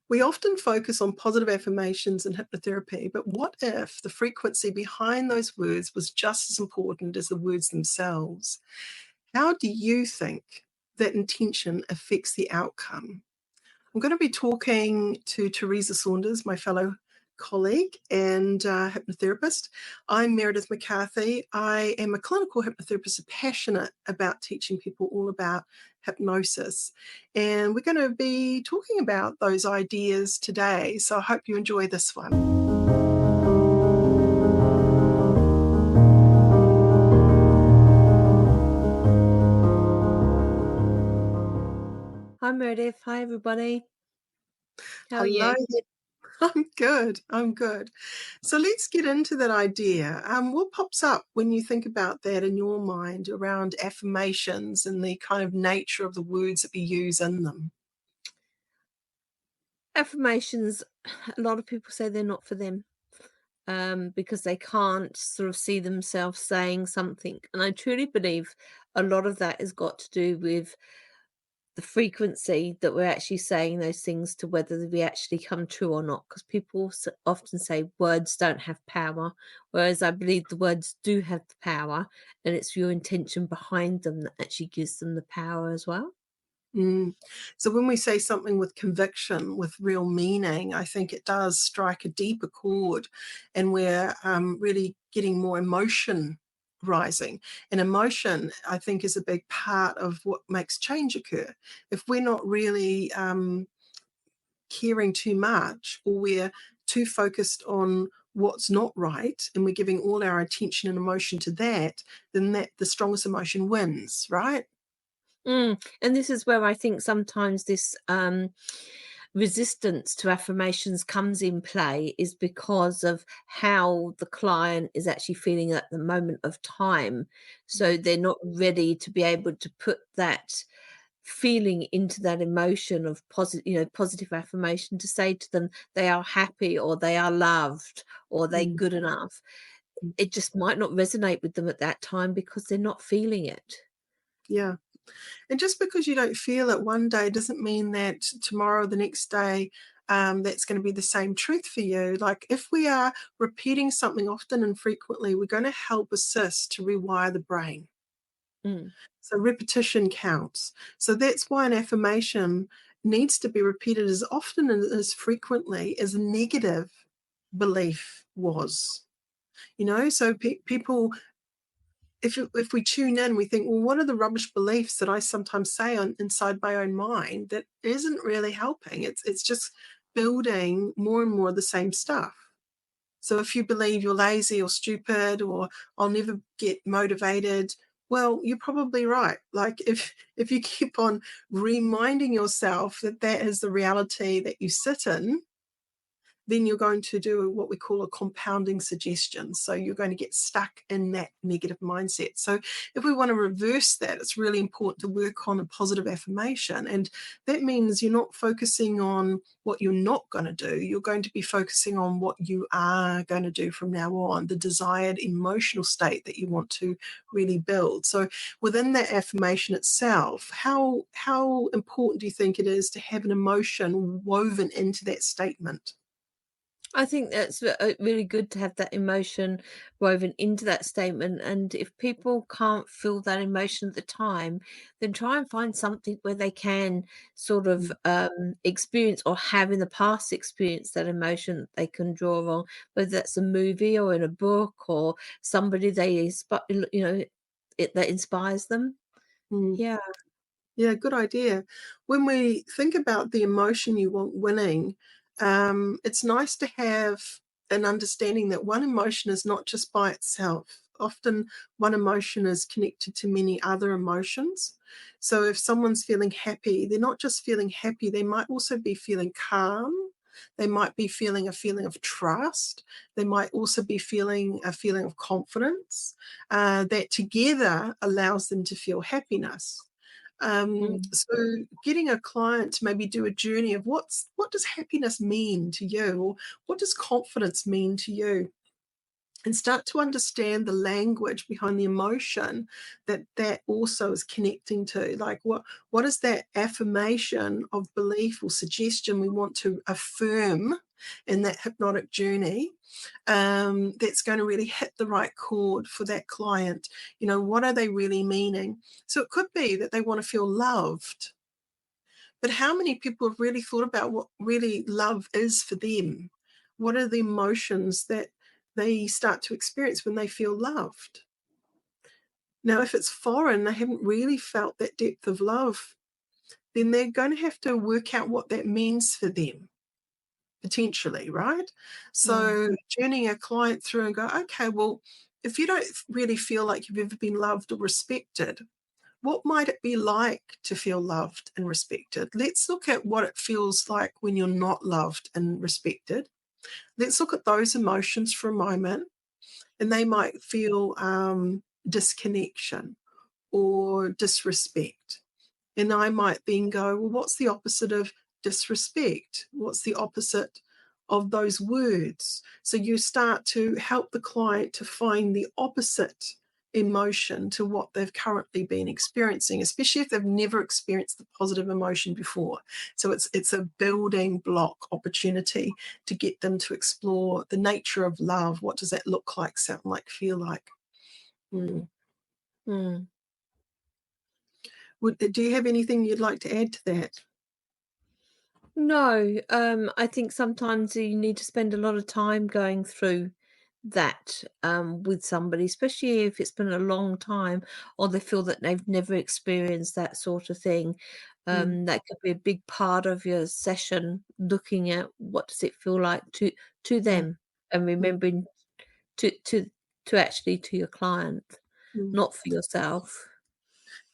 We often focus on positive affirmations in hypnotherapy, but what if the frequency behind those words was just as important as the words themselves? How do you think that intention affects the outcome? I'm going to be talking to Teresa Saunders, my fellow colleague and hypnotherapist. I'm Meredith McCarthy. I am a clinical hypnotherapist, passionate about teaching people all about hypnosis. And we're going to be talking about those ideas today. So I hope you enjoy this one. Hi Meredith. Hi everybody. How are Hello you? there. I'm good. I'm good. So let's get into that idea. What pops up when you think about that in your mind around affirmations and the kind of nature of the words that we use in them? Affirmations, a lot of people say they're not for them because they can't sort of see themselves saying something. And I truly believe a lot of that has got to do with the frequency that we're actually saying those things to, whether they actually come true or not. Because people often say words don't have power, whereas I believe the words do have the power, and it's your intention behind them that actually gives them the power as well. Mm. So when we say something with conviction, with real meaning, I think it does strike a deeper chord, and we're really getting more emotion rising. And emotion, I think, is a big part of what makes change occur. If we're not really caring too much, or we're too focused on what's not right and we're giving all our attention and emotion to that, then that the strongest emotion wins, right? And this is where I think sometimes this resistance to affirmations comes in play, is because of how the client is actually feeling at the moment of time. So they're not ready to be able to put that feeling into that emotion of positive affirmation, to say to them they are happy or they are loved or they're Mm. good enough. It just might not resonate with them at that time because they're not feeling it. Yeah. And just because you don't feel it one day doesn't mean that tomorrow, the next day, that's going to be the same truth for you. Like if we are repeating something often and frequently, we're going to help assist to rewire the brain. Mm. So repetition counts. So that's why an affirmation needs to be repeated as often and as frequently as a negative belief was. So people, if we tune in, we think, well, what are the rubbish beliefs that I sometimes say inside my own mind that isn't really helping? It's just building more and more of the same stuff. So if you believe you're lazy or stupid or I'll never get motivated, well, you're probably right. Like if you keep on reminding yourself that that is the reality that you sit in, then you're going to do what we call a compounding suggestion. So you're going to get stuck in that negative mindset. So if we want to reverse that, it's really important to work on a positive affirmation. And that means you're not focusing on what you're not going to do. You're going to be focusing on what you are going to do from now on, the desired emotional state that you want to really build. So within that affirmation itself, how important do you think it is to have an emotion woven into that statement? I think that's really good to have that emotion woven into that statement. And if people can't feel that emotion at the time, then try and find something where they can sort of experience, or have in the past experience, that emotion that they can draw on, whether that's a movie or in a book or somebody that inspires them. Mm. Yeah. Yeah, good idea. When we think about the emotion you want winning, it's nice to have an understanding that one emotion is not just by itself. Often, one emotion is connected to many other emotions. So, if someone's feeling happy, they're not just feeling happy, they might also be feeling calm. They might be feeling a feeling of trust. They might also be feeling a feeling of confidence that together allows them to feel happiness. Mm. So getting a client to maybe do a journey of what does happiness mean to you, or what does confidence mean to you? and start to understand the language behind the emotion that also is connecting to. Like, what is that affirmation of belief or suggestion we want to affirm in that hypnotic journey, that's going to really hit the right chord for that client? What are they really meaning? So it could be that they want to feel loved, but how many people have really thought about what really love is for them? What are the emotions that they start to experience when they feel loved? Now, if it's foreign, they haven't really felt that depth of love, then they're going to have to work out what that means for them, potentially, right? Mm, So, journeying a client through and go, okay, well, if you don't really feel like you've ever been loved or respected, what might it be like to feel loved and respected? Let's look at what it feels like when you're not loved and respected. Let's look at those emotions for a moment, and they might feel disconnection or disrespect. And I might then go, well, what's the opposite of disrespect? What's the opposite of those words? So you start to help the client to find the opposite emotion to what they've currently been experiencing, especially if they've never experienced the positive emotion before. So it's a building block opportunity to get them to explore the nature of love. What does that look like, sound like, feel like? Mm. mm. Do you have anything you'd like to add to that? No, I think sometimes you need to spend a lot of time going through that with somebody, especially if it's been a long time or they feel that they've never experienced that sort of thing. Mm, That could be a big part of your session, looking at what does it feel like to mm, them and mm, remembering to to to actually to your client, mm. not for yourself.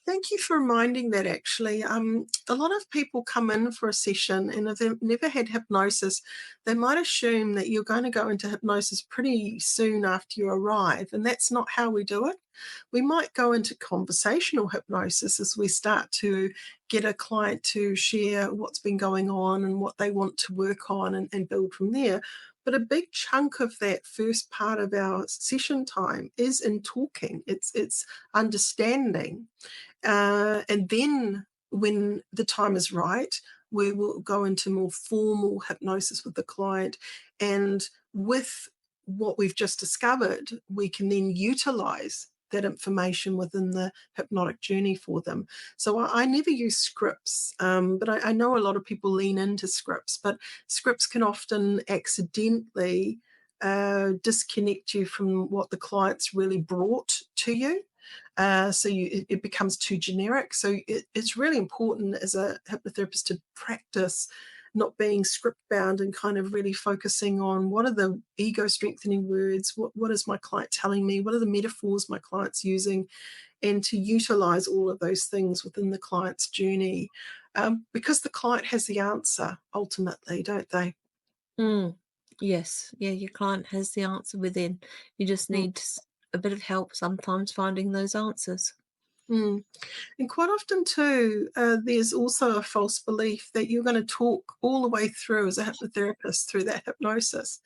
Thank you for reminding that, actually. A lot of people come in for a session, and if they've never had hypnosis, they might assume that you're going to go into hypnosis pretty soon after you arrive, and that's not how we do it. We might go into conversational hypnosis as we start to get a client to share what's been going on and what they want to work on, and build from there. But a big chunk of that first part of our session time is in talking. It's understanding, and then when the time is right, we will go into more formal hypnosis with the client. And with what we've just discovered, we can then utilize that information within the hypnotic journey for them. So I never use scripts, but I know a lot of people lean into scripts, but scripts can often accidentally disconnect you from what the client's really brought to you. So it becomes too generic. So it's really important as a hypnotherapist to practice not being script bound and kind of really focusing on what are the ego strengthening words, what is my client telling me, what are the metaphors my client's using, and to utilize all of those things within the client's journey, because the client has the answer ultimately, don't they? Mm. Yes, yeah, your client has the answer within. You just Mm, need a bit of help sometimes finding those answers. mm. And quite often, too, there's also a false belief that you're going to talk all the way through as a hypnotherapist through that hypnosis.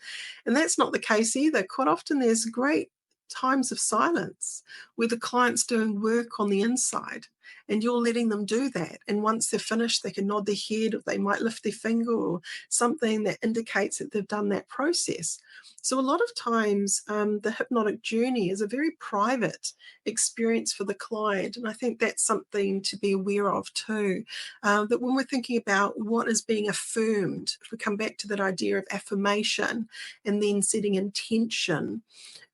And that's not the case either. Quite often, there's great times of silence where the client's doing work on the inside and you're letting them do that. And once they're finished, they can nod their head or they might lift their finger or something that indicates that they've done that process. So, a lot of times, the hypnotic journey is a very private experience for the client. And I think that's something to be aware of too. That when we're thinking about what is being affirmed, if we come back to that idea of affirmation and then setting intention,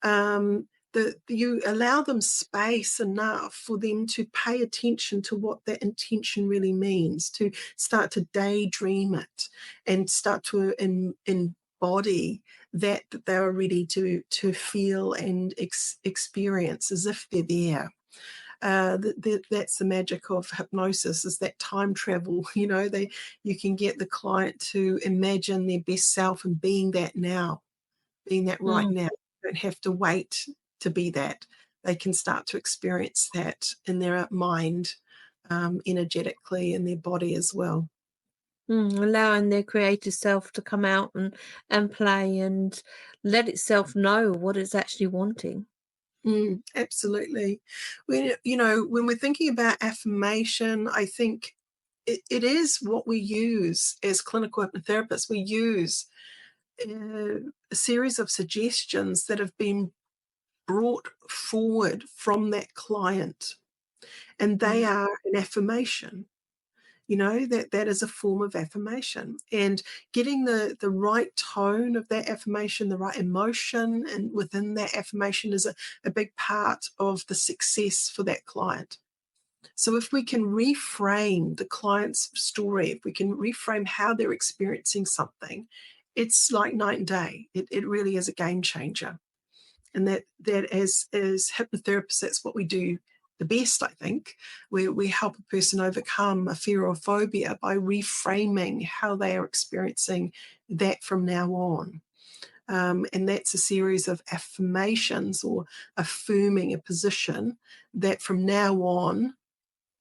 that you allow them space enough for them to pay attention to what that intention really means, to start to daydream it and start to embody that they are ready to feel and experience as if they're there. That's the magic of hypnosis, is that time travel. You can get the client to imagine their best self and being that now, being that right Mm, now. They don't have to wait to be that. They can start to experience that in their mind, energetically, in their body as well. Allowing their creative self to come out and play and let itself know what it's actually wanting. Absolutely. When we're thinking about affirmation, I think it is what we use as clinical hypnotherapists. We use a series of suggestions that have been brought forward from that client, and they Mm. are an affirmation. That is a form of affirmation, and getting the right tone of that affirmation, the right emotion and within that affirmation is a big part of the success for that client. So if we can reframe the client's story, if we can reframe how they're experiencing something, it's like night and day. It really is a game changer. And that as hypnotherapists, that's what we do the best, I think. We help a person overcome a fear or phobia by reframing how they are experiencing that from now on. And that's a series of affirmations or affirming a position that from now on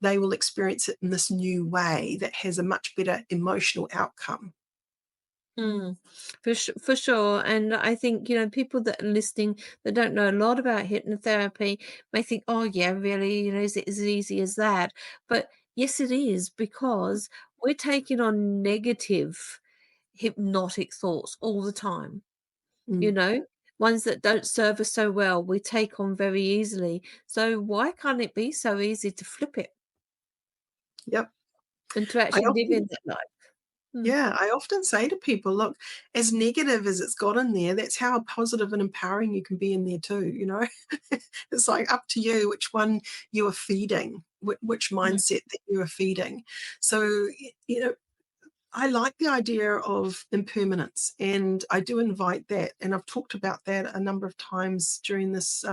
they will experience it in this new way that has a much better emotional outcome. Mm, for sure. And I think, people that are listening that don't know a lot about hypnotherapy may think, oh, yeah, really, is it as easy as that? But yes, it is, because we're taking on negative hypnotic thoughts all the time, you Mm. know, ones that don't serve us so well, we take on very easily. So why can't it be so easy to flip it Yep. and to I actually live often in that life? Mm, Yeah, I often say to people, look, as negative as it's got in there, that's how positive and empowering you can be in there too. It's like up to you which one you are feeding, which mm, mindset that you are feeding. So, I like the idea of impermanence, and I do invite that, and I've talked about that a number of times during this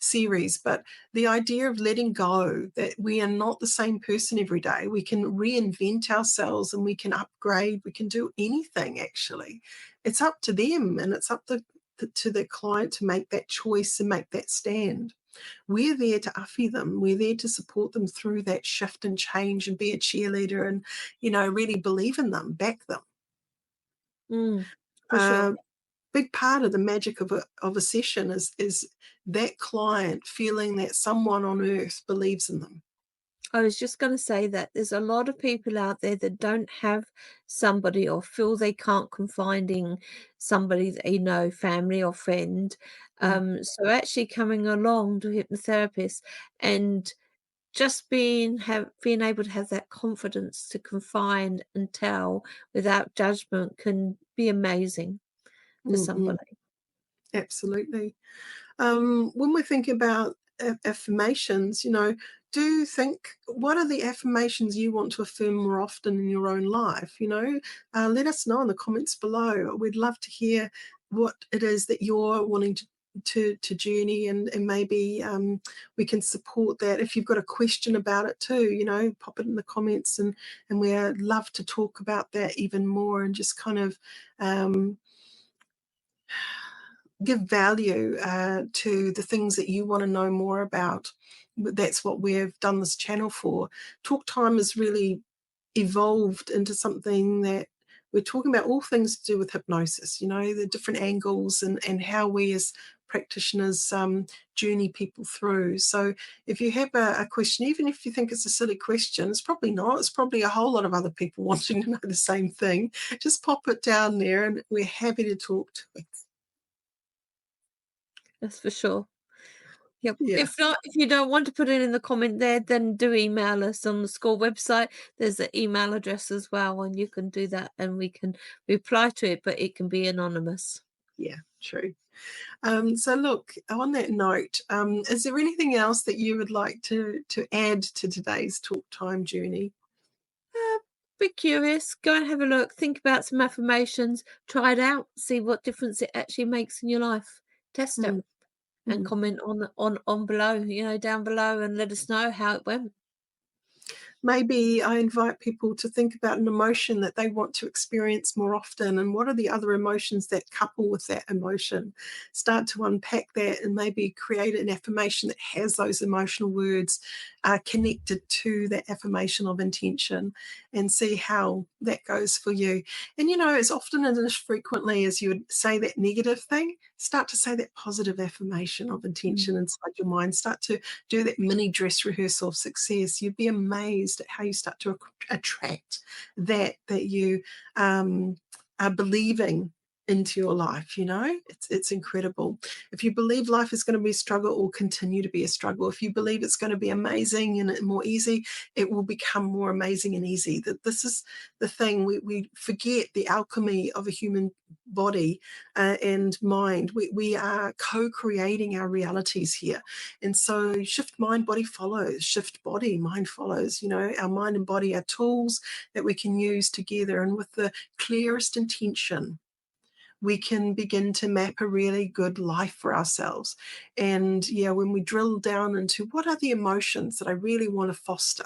series. But the idea of letting go, that we are not the same person every day, we can reinvent ourselves and we can upgrade, we can do anything actually. It's up to them, and it's up to the client to make that choice and make that stand. We're there to uffy them. We're there to support them through that shift and change and be a cheerleader and, really believe in them, back them. mm, for Uh, sure. Big part of the magic of a session is that client feeling that someone on earth believes in them. I was just going to say that there's a lot of people out there that don't have somebody or feel they can't confide in somebody they know, family or friend. Mm, So actually coming along to hypnotherapist and just being able to have that confidence to confide and tell without judgment can be amazing for mm, mm, somebody. absolutely. When we're thinking about affirmations, do think, what are the affirmations you want to affirm more often in your own life? Let us know in the comments below. We'd love to hear what it is that you're wanting to journey, and maybe we can support that. If you've got a question about it too, pop it in the comments, and we'd love to talk about that even more and just kind of um, give value to the things that you want to know more about. That's what we've done this channel for. Talk Time has really evolved into something that we're talking about all things to do with hypnosis, the different angles and how we as practitioners journey people through. So if you have a question, even if you think it's a silly question, it's probably not. It's probably a whole lot of other people wanting to know the same thing. Just pop it down there and we're happy to talk to it. That's for sure. Yep. Yeah. If not, if you don't want to put it in the comment there, then do email us on the school website. There's an email address as well, and you can do that and we can reply to it, but it can be anonymous. Yeah, true. So look, on that note, is there anything else that you would like to add to today's Talk Time journey? Uh, be curious, go and have a look, think about some affirmations, try it out, see what difference it actually makes in your life. Test it Mm, and mm. comment on below, down below and let us know how it went. Maybe I invite people to think about an emotion that they want to experience more often, and what are the other emotions that couple with that emotion. Start to unpack that and maybe create an affirmation that has those emotional words connected to that affirmation of intention and see how that goes for you. And, as often and as frequently as you would say that negative thing, start to say that positive affirmation of Mm. intention inside your mind. Start to do that mini dress rehearsal of success. You'd be amazed at how you start to attract that you are believing into your life. It's incredible. If you believe life is going to be a struggle, it will continue to be a struggle. If you believe it's going to be amazing and more easy, it will become more amazing and easy. That this is the thing. We forget the alchemy of a human body and mind. We are co-creating our realities here. And so shift mind, body follows. Shift body, mind follows. Our mind and body are tools that we can use together. And with the clearest intention, we can begin to map a really good life for ourselves. And when we drill down into what are the emotions that I really want to foster,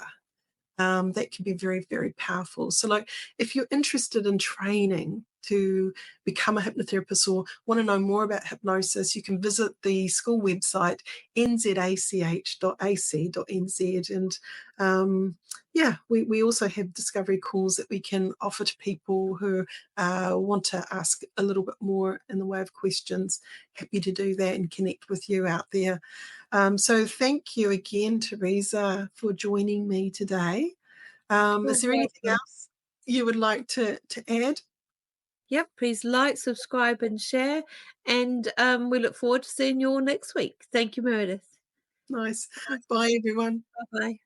that can be very, very powerful. So, like, if you're interested in training to become a hypnotherapist or want to know more about hypnosis, you can visit the school website, nzach.ac.nz. And we also have discovery calls that we can offer to people who want to ask a little bit more in the way of questions. Happy to do that and connect with you out there. So thank you again, Teresa, for joining me today. You're Is there anything welcome. else you would like to add? Yep, please like, subscribe, and share. And we look forward to seeing you all next week. Thank you, Meredith. Nice. Bye, everyone. Bye bye.